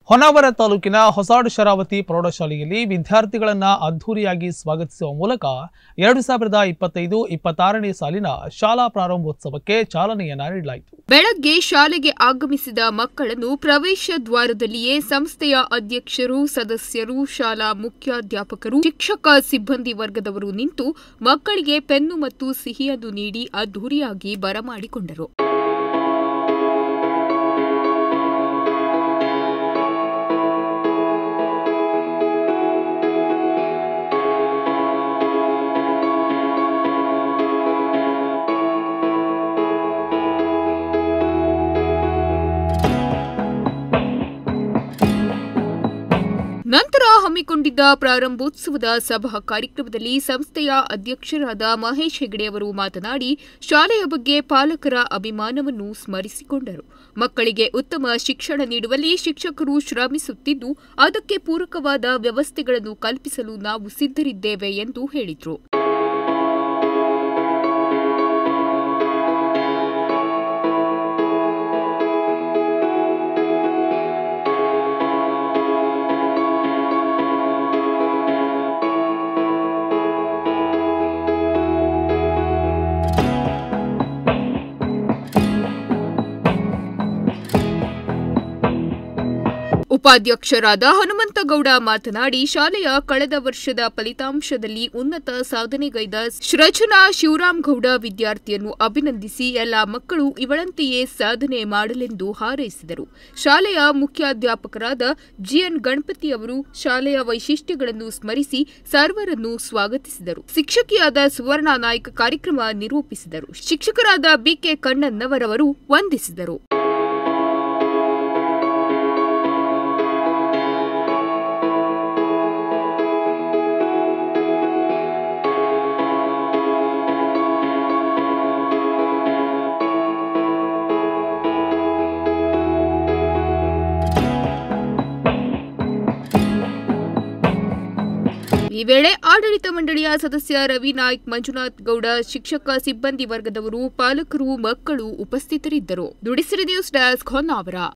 ಹೊನ್ನಾವರ ತಾಲೂಕಿನ ಹೊಸಾಡು ಶರಾವತಿ ಪ್ರೌಢಶಾಲೆಯಲ್ಲಿ ವಿದ್ಯಾರ್ಥಿಗಳನ್ನು ಅದ್ಧೂರಿಯಾಗಿ ಸ್ವಾಗತಿಸುವ ಮೂಲಕ 2025-26ನೇ ಸಾಲಿನ ಶಾಲಾ ಪ್ರಾರಂಭೋತ್ಸವಕ್ಕೆ ಚಾಲನೆಯನ್ನ ನೀಡಲಾಯಿತು. ಬೆಳಗ್ಗೆ ಶಾಲೆಗೆ ಆಗಮಿಸಿದ ಮಕ್ಕಳನ್ನು ಪ್ರವೇಶ ದ್ವಾರದಲ್ಲಿಯೇ ಸಂಸ್ಥೆಯ ಅಧ್ಯಕ್ಷರು, ಸದಸ್ಯರು, ಶಾಲಾ ಮುಖ್ಯಾಧ್ಯಾಪಕರು, ಶಿಕ್ಷಕ ಸಿಬ್ಬಂದಿ ವರ್ಗದವರು ನಿಂತು ಮಕ್ಕಳಿಗೆ ಪೆನ್ನು ಮತ್ತು ಸಿಹಿಯನ್ನು ನೀಡಿ ಅದ್ಧೂರಿಯಾಗಿ ಬರಮಾಡಿಕೊಂಡರು. ನಂತರ ಹಮ್ಮಿಕೊಂಡಿದ್ದ ಪ್ರಾರಂಭೋತ್ಸವದ ಸಭಾ ಕಾರ್ಯಕ್ರಮದಲ್ಲಿ ಸಂಸ್ಥೆಯ ಅಧ್ಯಕ್ಷರಾದ ಮಹೇಶ್ ಹೆಗಡೆ ಅವರು ಮಾತನಾಡಿ ಶಾಲೆಯ ಬಗ್ಗೆ ಪಾಲಕರ ಅಭಿಮಾನವನ್ನು ಸ್ಮರಿಸಿಕೊಂಡರು. ಮಕ್ಕಳಿಗೆ ಉತ್ತಮ ಶಿಕ್ಷಣ ನೀಡುವಲ್ಲಿ ಶಿಕ್ಷಕರು ಶ್ರಮಿಸುತ್ತಿದ್ದು ಅದಕ್ಕೆ ಪೂರಕವಾದ ವ್ಯವಸ್ಥೆಗಳನ್ನು ಕಲ್ಪಿಸಲು ನಾವು ಸಿದ್ಧರಿದ್ದೇವೆ ಎಂದು ಹೇಳಿದರು. ಉಪಾಧ್ಯಕ್ಷರಾದ ಹನುಮಂತಗೌಡ ಮಾತನಾಡಿ ಶಾಲೆಯ ಕಳೆದ ವರ್ಷದ ಫಲಿತಾಂಶದಲ್ಲಿ ಉನ್ನತ ಸಾಧನೆಗೈದ ಸೃಜನಾ ಶಿವರಾಮಗೌಡ ವಿದ್ಯಾರ್ಥಿಯನ್ನು ಅಭಿನಂದಿಸಿ ಎಲ್ಲ ಮಕ್ಕಳು ಇವಳಂತೆಯೇ ಸಾಧನೆ ಮಾಡಲೆಂದು ಹಾರೈಸಿದರು. ಶಾಲೆಯ ಮುಖ್ಯಾಧ್ಯಾಪಕರಾದ ಜಿಎನ್ ಗಣಪತಿ ಅವರು ಶಾಲೆಯ ವೈಶಿಷ್ಟ್ಯಗಳನ್ನು ಸ್ಮರಿಸಿ ಸರ್ವರನ್ನು ಸ್ವಾಗತಿಸಿದರು. ಶಿಕ್ಷಕಿಯಾದ ಸುವರ್ಣ ನಾಯ್ಕ ಕಾರ್ಯಕ್ರಮ ನಿರೂಪಿಸಿದರು. ಶಿಕ್ಷಕರಾದ ಬಿಕೆ ಕಣ್ಣನ್ನವರವರು ವಂದಿಸಿದರು. ಈ ವೇಳೆ ಆಡಳಿತ ಮಂಡಳಿಯ ಸದಸ್ಯ ರವಿ ನಾಯ್ಕ್, ಮಂಜುನಾಥ್ ಗೌಡ, ಶಿಕ್ಷಕ ಸಿಬ್ಬಂದಿ ವರ್ಗದವರು, ಪಾಲಕರು, ಮಕ್ಕಳು ಉಪಸ್ಥಿತರಿದ್ದರು. Nudisiri news desk Honnavar.